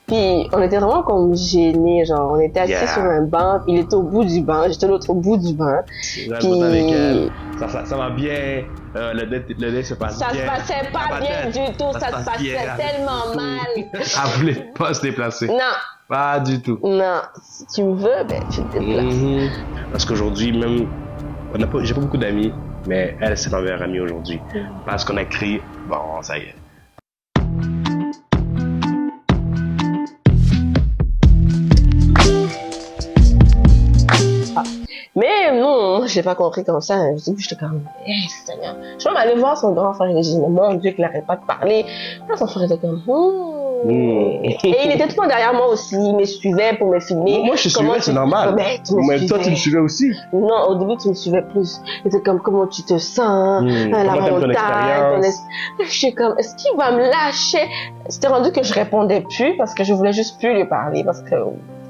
Puis on était vraiment comme gênés, genre on était assis sur un banc, il était au bout du banc, j'étais à l'autre bout du banc. Puis avec elle, ça va bien, le date se passe bien. Ça se passait pas bien du tout, ça se passait tellement mal. Elle voulait pas se déplacer. Non. Pas du tout. Non, si tu me veux, ben tu te déplaces. Parce qu'aujourd'hui, même, j'ai pas beaucoup d'amis, mais elle, c'est ma meilleure amie aujourd'hui. Parce qu'on a crié, bon, ça y est. Mais non, j'ai pas compris comme ça. J'étais comme, Seigneur. Je suis même allée voir son grand frère et j'ai dit, mais mon Dieu, qu'il n'arrête pas de parler. Là, son frère était comme, Et il était tout le temps derrière moi aussi. Il me suivait pour me filmer. Moi, je te suivais, c'est normal. Mais toi, tu me suivais aussi. Non, au début, tu me suivais plus. Il était comme, comment tu te sens, la montagne. Je suis comme, est-ce qu'il va me lâcher? C'était rendu que je répondais plus parce que je voulais juste plus lui parler parce que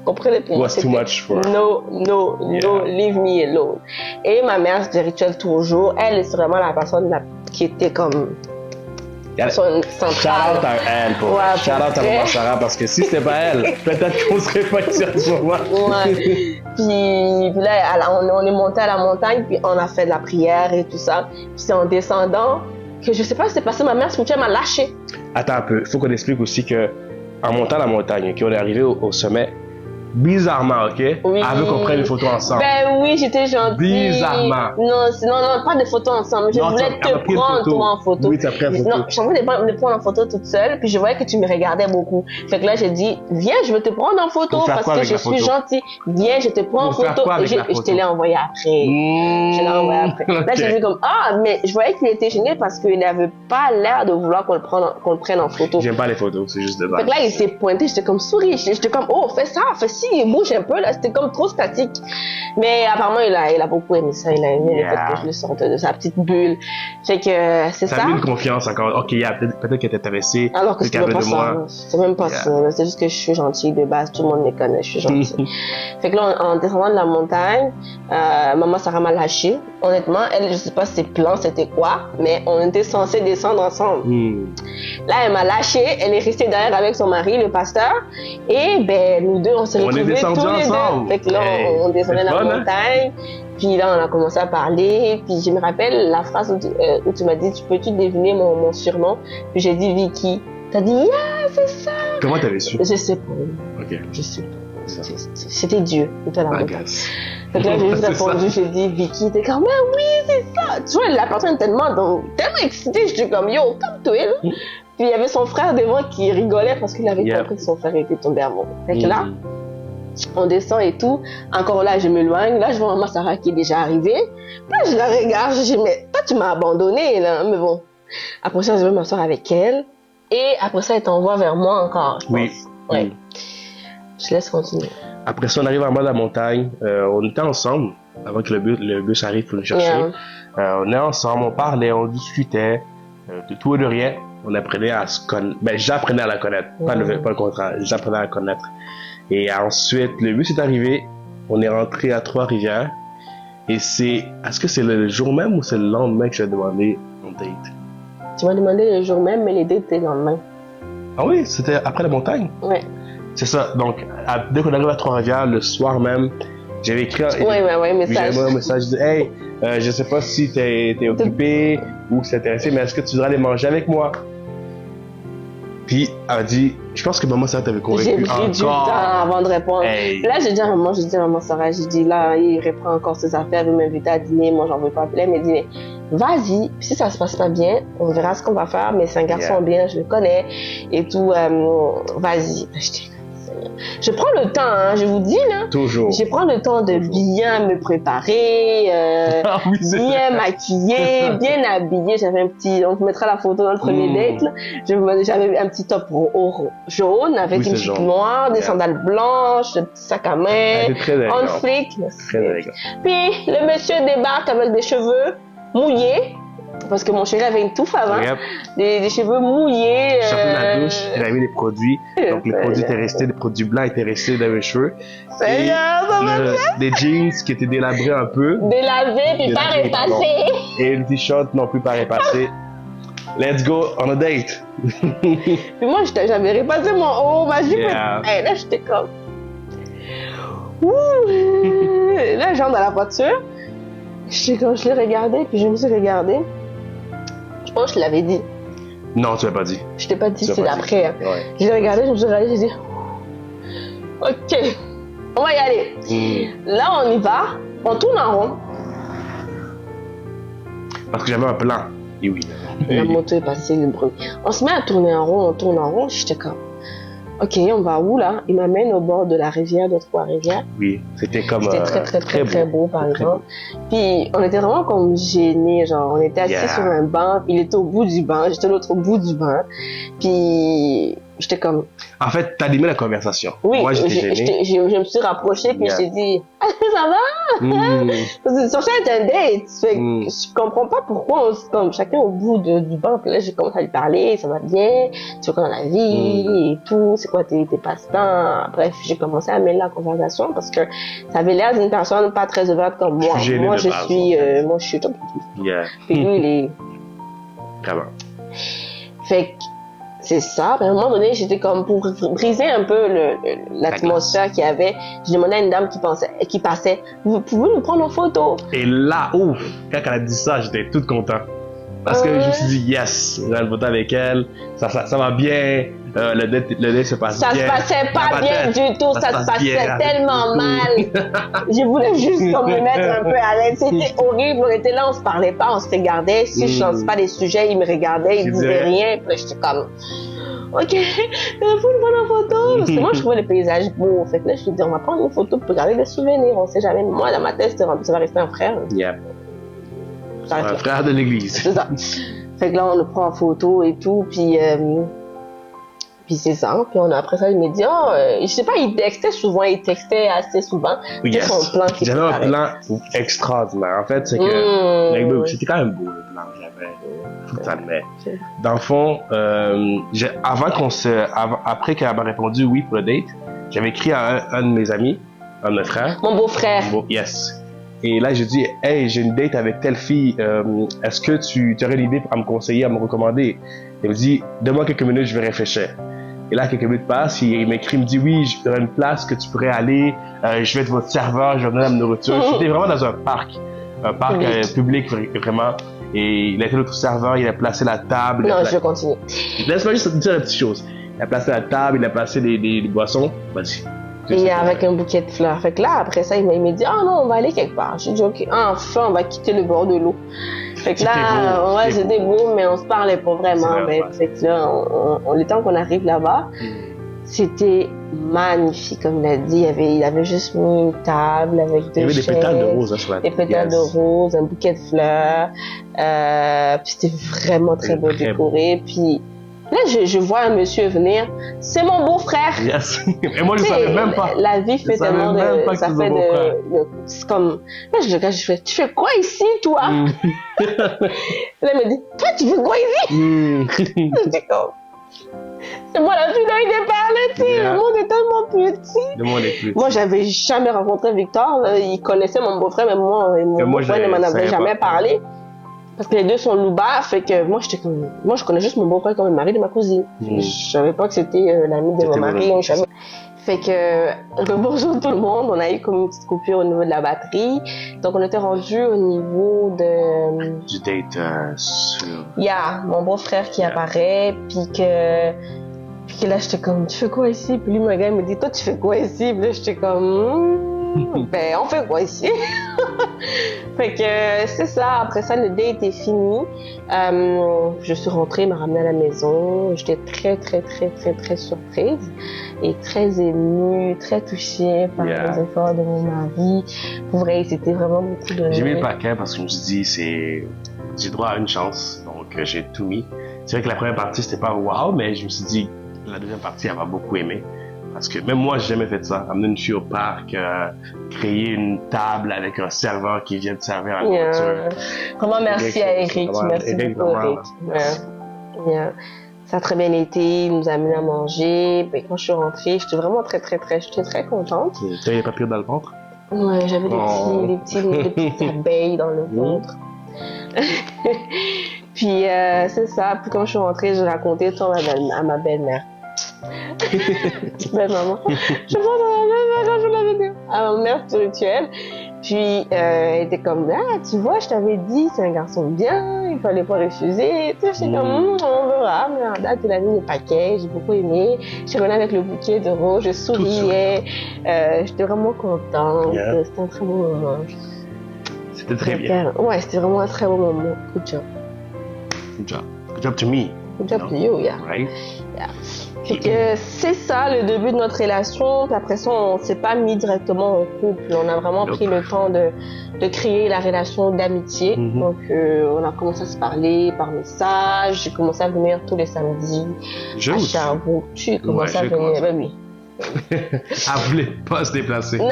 comprenez plus. Was too much for her. No, leave me alone. Et ma mère spirituelle toujours, elle est vraiment la personne qui était comme son centrale. Shout out à elle, shout out à Maman Sarah, parce que si c'était pas elle, peut-être qu'on serait pas ici en ce moment. Puis là, on est monté à la montagne, puis on a fait de la prière et tout ça. Puis c'est en descendant que je sais pas ce qui s'est passé, ma mère spirituelle m'a lâché. Attends un peu, il faut qu'on explique aussi que en montant la montagne, on est arrivé au sommet. Bizarrement, ok? Oui. Elle veut qu'on prenne une photo ensemble. Ben oui, j'étais gentille. Bizarrement. Non, pas de photos ensemble. Je voulais te prendre toi en photo. Oui, tu as pris une photo. Non, je suis en train de me prendre en photo toute seule, puis je voyais que tu me regardais beaucoup. Fait que là, j'ai dit, viens, je veux te prendre en photo parce que je suis gentille. Viens, je te prends en photo. Et je te l'ai envoyé après. Je l'ai envoyé après. Là, j'ai vu comme, mais je voyais qu'il était gêné parce qu'il n'avait pas l'air de vouloir qu'on le prenne en photo. J'aime pas les photos, c'est juste de base. Fait que là, il s'est pointé, j'étais comme souris. J'étais comme, oh, fais ça, fais ci, bouge un peu, là. C'était comme trop statique. Mais apparemment, il a beaucoup aimé ça. Il a aimé le fait que je le sorte de sa petite bulle. Fait que c'est ça. Ça a mis une confiance encore. Ok, peut-être qu'elle est intéressée. Alors que c'était pas ça. C'est même pas ça. C'est juste que je suis gentille de base. Tout le monde me connaît. Je suis gentille. Fait que là, en descendant de la montagne, Maman Sarah m'a lâché. Honnêtement, elle, je sais pas ses plans, c'était quoi, mais on était censés descendre ensemble. Là, elle m'a lâché. Elle est restée derrière avec son mari, le pasteur. Et ben, nous deux, on s'est retrouvés tous les deux. Fait que là, on descendait la montagne. Puis là, on a commencé à parler. Puis je me rappelle la phrase où tu m'as dit, peux-tu deviner mon surnom? Puis j'ai dit Vicky. T'as dit, c'est ça. Comment t'avais su? Je sais pas. Ok. Je sais pas. C'était Dieu. C'était la montagne. Fait que là, j'ai juste répondu, j'ai dit Vicky. T'es comme, oui, c'est ça. Tu vois, la personne est tellement excitée. J'étais comme, yo, comme toi. Puis il y avait son frère devant qui rigolait parce qu'il avait compris que son frère était tombé amoureux. Fait que là, on descend et tout. Encore là, je m'éloigne. Là, je vois Maman Sarah qui est déjà arrivée. Là, je la regarde. Je dis, mais toi, tu m'as abandonné, là. Mais bon. Après ça, je vais m'asseoir avec elle. Et après ça, elle t'envoie vers moi encore, je pense. Oui. Je laisse continuer. Après ça, on arrive en bas de la montagne. On était ensemble avant que le bus arrive pour nous chercher. On est ensemble, on parlait, on discutait de tout et de rien. On apprenait à se connaître. Ben, j'apprenais à la connaître. Pas le contraire. J'apprenais à la connaître. Et ensuite, le bus est arrivé. On est rentré à Trois-Rivières. Et est-ce que c'est le jour même ou c'est le lendemain que j'ai demandé mon date? Tu m'as demandé le jour même, mais les dates étaient le lendemain. Ah oui, c'était après la montagne? Oui. C'est ça. Donc, dès qu'on arrive à Trois-Rivières, le soir même, j'avais écrit un message. J'avais un message. Je dis, hey, je sais pas si t'es occupé ou si t'es intéressé, mais est-ce que tu voudrais aller manger avec moi? Puis, elle a dit, je pense que Maman Sarah t'avait convaincu encore. J'ai pris du temps avant de répondre. Là, j'ai dit à Maman Sarah, j'ai dit, là, il reprend encore ses affaires, il veut m'inviter à dîner, moi, j'en veux pas. Puis elle m'a dit, mais vas-y, si ça se passe pas bien, on verra ce qu'on va faire, mais c'est un garçon bien, je le connais, et tout, vas-y. Je prends le temps, hein, je vous dis, là. Toujours. Je prends le temps de bien me préparer, bien maquiller, bien habiller. J'avais on te mettra la photo dans le premier date, là. J'avais un petit top jaune avec une jupe noire, des sandales blanches, un petit sac à main, on flic. Puis, le monsieur débarque avec des cheveux mouillés. Parce que mon chéri avait une touffe avant, des cheveux mouillés. Je sortais de la douche, il avait mis des produits, donc les produits étaient restés, des produits blancs étaient restés dans mes cheveux. Et des jeans qui étaient délabrés un peu. Délavés puis pas repassés. Et le t-shirt non plus pas repassé. let's go on a date. Puis moi, j'avais repassé mon haut, ma jupe. Yeah. Hey, là, j'étais comme. Ouh! Là, j'entre dans la voiture. Je l'ai regardé, puis je me suis regardée. Je pense que je l'avais dit. Non, tu l'as pas dit. Je t'ai pas dit, Tu l'as c'est pas dit. après. Ouais. Je l'ai regardé, je me suis regardée, j'ai dit. Ok, on va y aller. Là, on y va. On tourne en rond. Parce que j'avais un plan. Et oui. La moto est passée, le bruit. On se met à tourner en rond, on tourne en rond. J'étais comme. Ok, on va où là? Il m'amène au bord de la rivière, de Trois-Rivières. Oui, c'était comme. C'était très beau, par Très exemple. Puis on était vraiment comme gênés, genre on était assis Yeah. sur un banc, il était au bout du banc, j'étais l'autre au bout du banc. Puis j'étais comme. En fait, t'as animé la conversation. Oui, Moi, j'étais gêné. je me suis rapprochée, puis Yeah. je t'ai dit, ah, ça va? Mm. Parce que sur ça, c'était un date. Fait que Mm. je comprends pas pourquoi on se comme chacun au bout du banc. Puis là, j'ai commencé à lui parler, ça va bien, tu fais quoi dans la vie et tout, c'est quoi tes passe-temps. Bref, j'ai commencé à mêler la conversation parce que ça avait l'air d'une personne pas très ouverte comme moi. Je suis gêné Moi, de je base, suis, en fait. moi, je suis top. Yeah. Puis lui, il est. Vraiment. Fait que c'est ça. Puis à un moment donné, j'étais comme pour briser un peu l'atmosphère qu'il y avait. Je demandais à une dame qui passait, vous pouvez nous prendre en photo? Et là, ouf, quand elle a dit ça, j'étais toute content. Parce que je me suis dit, yes, j'ai le photo avec elle, ça va bien, le date se passe Ça bien. se passait pas Dans ma bien tête, du tout, ça se passait tellement mal. Je voulais juste comme me mettre un peu à l'aise. C'était horrible, on était là, on se parlait pas, on se regardait. Si je lance pas des sujets, il me regardait, il disait rien. Puis là, j'étais comme, ok, faut nous prendre en photo. Parce que moi, je trouvais le paysage beau. Fait que là, je me suis dit, on va prendre une photo pour garder des souvenirs. On sait jamais. Moi, dans ma tête, ça va rester un frère. Yeah. Ça reste Un là. frère de l'église. C'est ça. Fait que là, on le prend en photo et tout, puis c'est ça. Puis après ça, il me dit, je sais pas, il textait assez souvent. Oui, C'est yes. son plan qui J'avais un paraît. plan extraordinaire. En fait, c'est que c'était quand même beau le plan que j'avais. Faut que ça le met. Dans le fond, après qu'elle m'a répondu oui pour le date, j'avais écrit à un de mes amis, un de mes frères. Mon beau-frère. Yes. Et là, j'ai dit, hey, j'ai une date avec telle fille, est-ce que tu aurais une idée à me conseiller, à me recommander? Il me dit, donne-moi quelques minutes, je vais réfléchir. Et là, quelques minutes passent, il m'écrit, il me dit, oui, j'aurais une place que tu pourrais aller, je vais être votre serveur, je vais donner la nourriture. J'étais vraiment dans un parc public vraiment. Et il a été notre serveur, il a placé la table. Non, je vais continuer. Laisse-moi juste dire la petite chose. Il a placé la table, il a placé des boissons. Vas-y. Et avec un bouquet de fleurs. Fait que là, après ça, il m'a dit, ah non, on va aller quelque part. J'ai dit, ok, enfin, on va quitter le bord de l'eau. Fait que là, ouais, c'était beau, mais on se parlait pas vraiment. Fait que là, le temps qu'on arrive là-bas, c'était magnifique, comme il a dit. Il avait juste mis une table avec deux chaises. Il y avait des pétales de rose, sur la des pétales de rose, un bouquet de fleurs. Puis c'était vraiment très beau décoré. Puis là, je vois un monsieur venir. C'est mon beau-frère. Yes. Et moi, je savais même pas. La vie fait tellement de... Ça fait c'est comme... Là, je regarde, je fais, tu fais quoi ici, toi? Là, il me dit, toi, tu fais quoi ici? Je dis comme... C'est moi la fille dont il parlait, tu sais. Le monde est tellement petit. Le monde est petit. Moi, j'avais jamais rencontré Victor. Là. Il connaissait mon beau-frère, mais mon beau-frère ne m'en avait jamais parlé. Parce que les deux sont loubards, fait que moi, je connais juste mon beau-frère comme le mari de ma cousine. Je savais pas que c'était l'ami de mon mari. Fait que, bonjour tout le monde, on a eu comme une petite coupure au niveau de la batterie. Donc, on était rendu au niveau de... Du date sur... mon beau-frère qui apparaît, puis que là, j'étais comme, tu fais quoi ici? Puis lui, mon gars, il me dit, toi, tu fais quoi ici? Puis là, j'étais comme, ben, on fait quoi ici? Fait que c'est ça. Après ça, le date est fini. Je suis rentrée, il m'a ramenée à la maison. J'étais très, très, très, très, très surprise et très émue, très touchée par les efforts de mon mari. Pour vrai, c'était vraiment beaucoup de... J'ai mis le paquet parce que je me suis dit, j'ai droit à une chance. Donc, j'ai tout mis. C'est vrai que la première partie, c'était pas wow, mais je me suis dit, la deuxième partie, elle va beaucoup aimer. Parce que même moi, j'ai jamais fait ça. Amener une fille au parc, créer une table avec un serveur qui vient te servir à la nourriture. Vraiment, merci à Eric. Merci beaucoup, Eric. Ça a très bien été. Il nous a amené à manger. Puis quand je suis rentrée, j'étais vraiment très contente. Tu avais les papillons dans le ventre? Ouais, j'avais des petites abeilles dans le ventre. Puis c'est ça. Puis quand je suis rentrée, j'ai raconté tout à ma belle-mère. Belle maman. Je pense à ma belle-mère quand je l'avais dit. À ma mère spirituelle. Puis elle était comme, ah, tu vois, je t'avais dit, c'est un garçon bien, il fallait pas refuser. Tu sais, j'étais comme, on verra. Mais en date, il a mis le paquet, j'ai beaucoup aimé. Je suis revenue avec le bouquet de roses, je souriais. J'étais vraiment contente. Yeah. C'était un très beau moment. C'était très bien. Ouais, c'était vraiment un très beau moment. Good job. Good job. Good job to me. Good job to you, yeah. Right? Yeah. Fait que c'est ça le début de notre relation. Puis après ça, on s'est pas mis directement en couple. On a vraiment pris le temps de créer la relation d'amitié. Donc on a commencé à se parler par message. J'ai commencé à venir tous les samedis à Sherbrooke. Tu commences à venir, ben oui. Elle voulait pas se déplacer. Non.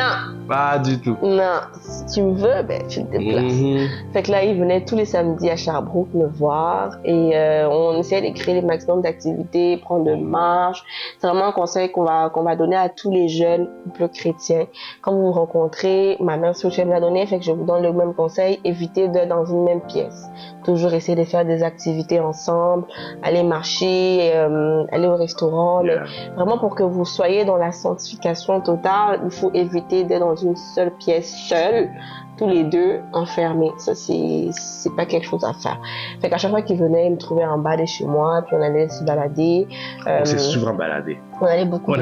Pas du tout. Non. Si tu me veux, ben tu te déplaces. Fait que là, il venait tous les samedis à Sherbrooke me voir et on essayait de créer les maximum d'activités, prendre de marche. C'est vraiment un conseil qu'on va donner à tous les jeunes couples chrétiens. Quand vous vous rencontrez, ma mère spirituelle me l'a donné, fait que je vous donne le même conseil, évitez d'être dans une même pièce. Toujours essayer de faire des activités ensemble, aller marcher, aller au restaurant. Mais vraiment pour que vous soyez dans la sanctification totale, il faut éviter d'être dans une seule pièce seule, tous les deux enfermés. Ça, c'est pas quelque chose à faire. Fait qu'à chaque fois qu'il venait, il me trouvait en bas de chez moi, puis on allait se balader. On s'est souvent baladé. On allait beaucoup.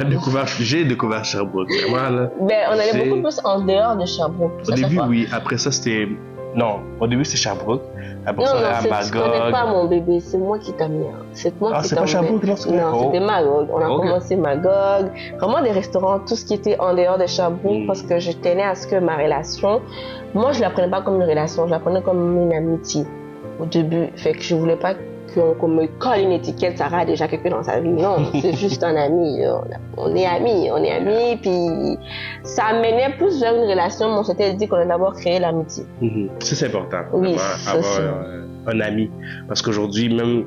J'ai découvert Sherbrooke, vraiment, là. Ben, on allait beaucoup plus en dehors de Sherbrooke. Au début, oui. Après ça, c'était... Non, au début, c'était Sherbrooke. Après ça, à Magog. Tu connais pas mon bébé, c'est moi qui t'ai mis. C'est moi qui t'ai mis. Ah, c'est pas Sherbrooke, non? C'était Magog. On a commencé Magog. Vraiment des restaurants, tout ce qui était en dehors de Sherbrooke, parce que je tenais à ce que ma relation, moi, je la prenais pas comme une relation, je la prenais comme une amitié au début. Fait que je voulais pas qu'on me colle une étiquette, Sarah a déjà quelqu'un dans sa vie. Non, c'est juste un ami. On est amis, puis ça menait plus vers une relation, mais on s'était dit qu'on allait d'abord créer l'amitié. Ça, c'est important. Oui, avoir un ami. Parce qu'aujourd'hui, même,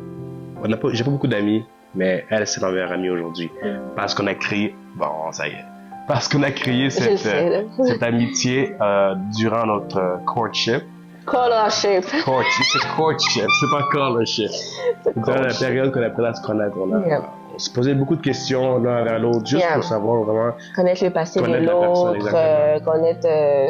j'ai pas beaucoup d'amis, mais elle, c'est ma meilleure amie aujourd'hui. Parce qu'on a créé, bon, ça y est. Parce qu'on a créé cette amitié durant notre courtship. Courtship. C'est courtship, c'est pas courtship. Dans la période qu'on a appris à se connaître, on se posait beaucoup de questions l'un vers l'autre, juste pour savoir vraiment... Connaître le passé de l'autre, connaître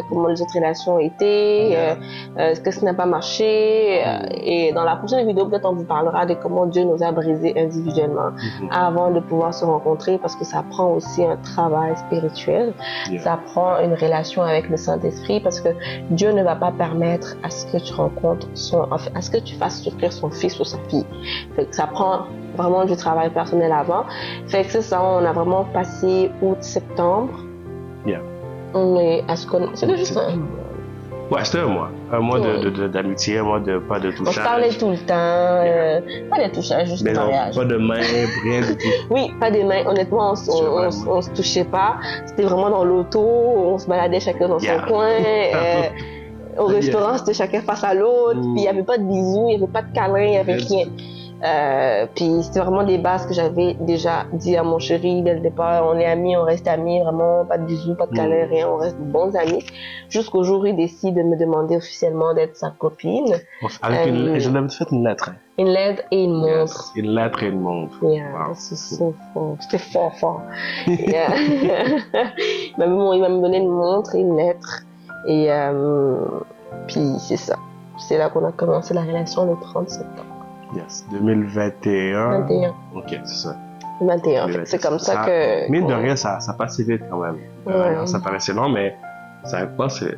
comment les autres relations étaient, ce que ça n'a pas marché. Et dans la prochaine vidéo, peut-être on vous parlera de comment Dieu nous a brisés individuellement avant de pouvoir se rencontrer, parce que ça prend aussi un travail spirituel. Ça prend une relation avec le Saint-Esprit, parce que Dieu ne va pas permettre à ce que tu rencontres à ce que tu fasses souffrir son fils ou sa fille. Fait que ça prend vraiment du travail personnel avant. Fait que c'est ça, on a vraiment passé août-septembre. On est à ce qu'on... C'était juste un mois. Ouais, c'était un mois. Un mois d'amitié, un mois de pas de touchage. On se parlait tout le temps. Pas de touchage, juste mariage. Pas de main, rien du tout. Oui, pas de main. Honnêtement, on se touchait pas. C'était vraiment dans l'auto. On se baladait chacun dans son coin. Au restaurant, c'était chacun face à l'autre. Puis il n'y avait pas de bisous, il n'y avait pas de câlins, il n'y avait rien. Puis c'était vraiment des bases que j'avais déjà dit à mon chéri dès le départ. On est amis, on reste amis, vraiment pas de bisous, pas de câlins, rien, on reste bons amis. Jusqu'au jour où il décide de me demander officiellement d'être sa copine. Avec je l'avais fait une lettre. Une lettre et une montre. Une lettre et une montre. C'est so fort. C'était fort. Il m'a donné une montre et une lettre. Et puis c'est ça. C'est là qu'on a commencé la relation le 30 septembre. Yes, 2021. 21. Ok, c'est ça. 21. C'est comme ça que... Mine de rien, ça passait vite quand même. Ça paraissait long, mais ça passait.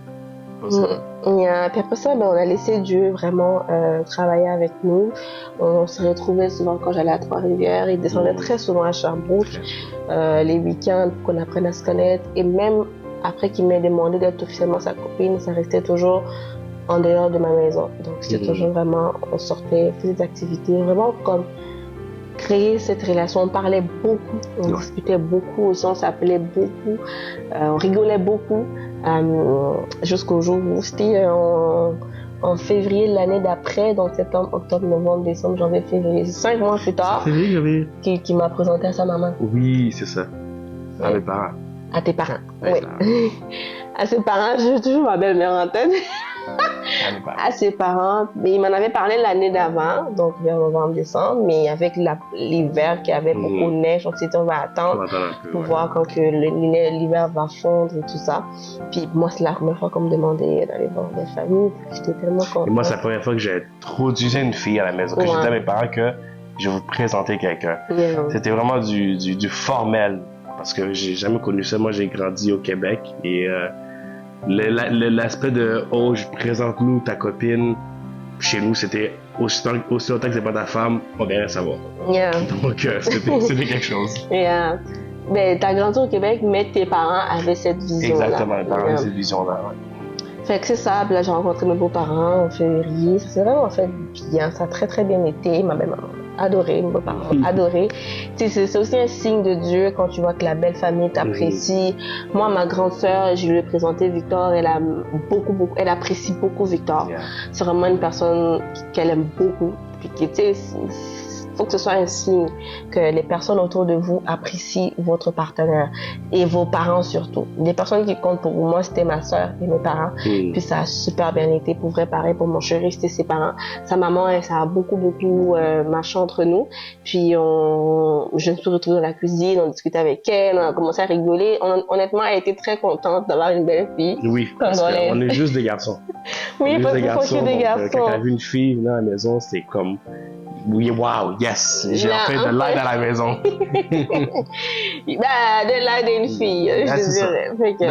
Puis après ça, on a laissé Dieu vraiment travailler avec nous. On se retrouvait souvent quand j'allais à Trois-Rivières. Il descendait très souvent à Sherbrooke. Les week-ends, pour qu'on apprenne à se connaître. Et même après qu'il m'ait demandé d'être officiellement sa copine, ça restait toujours en dehors de ma maison. Donc c'était toujours vraiment, on sortait, faisait des activités, vraiment comme créer cette relation. On parlait beaucoup, on discutait beaucoup aussi, on s'appelait beaucoup, on rigolait beaucoup, jusqu'au jour où c'était en février de l'année d'après, donc septembre, octobre, novembre, décembre, janvier, février, 5 mois plus tard, qui m'a présenté à sa maman. Oui, c'est ça. À mes parents. À tes parents, oui. À ses parents, j'ai toujours ma belle-mère en tête. à ses parents. Mais il m'en avait parlé l'année d'avant, donc vers novembre-décembre, mais avec l'hiver qui avait beaucoup de neige, on s'est dit on va attendre pour voir quand que l'hiver va fondre et tout ça. Puis moi, c'est la première fois qu'on me demandait d'aller voir des familles. J'étais tellement contente. Et moi, c'est la première fois que j'ai introduisé une fille à la maison, que j'ai dit à mes parents que je vais vous présenter quelqu'un. C'était vraiment du formel, parce que j'ai jamais connu ça. Moi, j'ai grandi au Québec et l'aspect de « Oh, présente-nous ta copine », chez nous, c'était aussi longtemps que c'est pas ta femme, on vient savoir. Donc, c'était quelque chose. Ben, t'as grandi au Québec, mais tes parents avaient cette vision-là. Exactement, les parents avaient cette vision-là, Fait que c'est ça, puis là j'ai rencontré mes beaux-parents en février, ça s'est vraiment fait bien, ça a très très bien été, ma belle-maman adoré, mes beaux-parents adoré. C'est aussi un signe de Dieu quand tu vois que la belle famille t'apprécie. Moi, ma grande sœur, je lui ai présenté Victor, elle apprécie beaucoup Victor. C'est vraiment une personne qu'elle aime beaucoup, puis qui, tu sais, faut que ce soit un signe que les personnes autour de vous apprécient votre partenaire et vos parents surtout. Les personnes qui comptent pour moi, c'était ma soeur et mes parents. Puis ça a super bien été. Pour vrai, pareil pour mon chéri, c'était ses parents. Sa maman, ça a beaucoup marché entre nous. Puis je me suis retrouvée dans la cuisine, on discutait avec elle, on a commencé à rigoler. Honnêtement, elle était très contente d'avoir une belle fille. Oui, parce qu'on est juste des garçons. Oui, parce qu'on est des garçons. Quand elle a vu une fille venir à la maison, c'était comme... Oui, wow, yes, j'ai enfin de l'aide à la maison. De l'aide à une fille, je dirais. De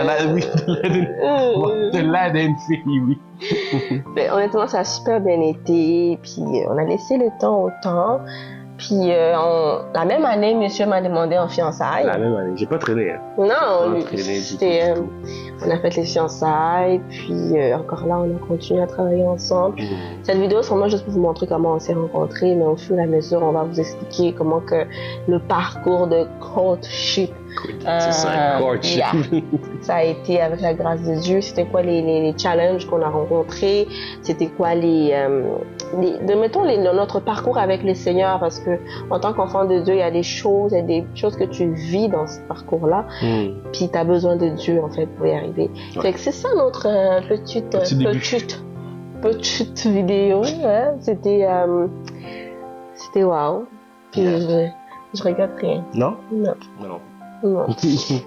l'aide à une fille, oui. Mais honnêtement, ça a super bien été. Puis on a laissé le temps au temps. Puis la même année, monsieur m'a demandé en fiançailles. La même année, j'ai pas traîné. Hein. Non, on a fait les fiançailles, puis encore là, on a continué à travailler ensemble. Cette vidéo, c'est vraiment juste pour vous montrer comment on s'est rencontrés, mais au fur et à mesure, on va vous expliquer comment que le parcours de courtship. C'est ça, courtship. Ça a été avec la grâce de Dieu. C'était quoi les challenges qu'on a rencontrés? C'était quoi notre parcours avec le Seigneur? Parce que en tant qu'enfant de Dieu, il y a des choses que tu vis dans ce parcours-là. Puis tu as besoin de Dieu, en fait, pour y arriver. Fait que c'est ça notre petite vidéo. Hein? C'était wow. Puis je regrette rien. Non? Non. Non. Non.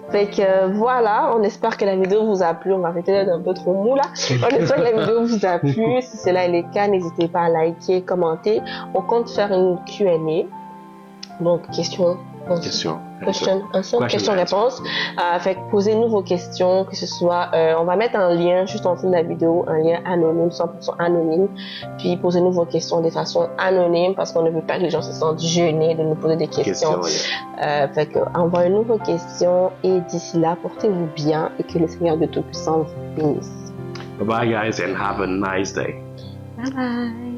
Fait que voilà, on espère que la vidéo vous a plu. On va arrêter d'être un peu trop mou là. On espère que la vidéo vous a plu. Si cela est le cas, n'hésitez pas à liker, commenter. On compte faire une Q&A. Donc, question-réponse. Fait que posez-nous vos questions, que ce soit, on va mettre un lien juste en dessous de la vidéo, un lien anonyme, 100% anonyme. Puis posez-nous vos questions de façon anonyme parce qu'on ne veut pas que les gens se sentent gênés de nous poser des questions. Fait que envoyez-nous vos questions et d'ici là, portez-vous bien et que le Seigneur de Tout-Puissant vous bénisse. Bye bye guys and have a nice day. Bye bye.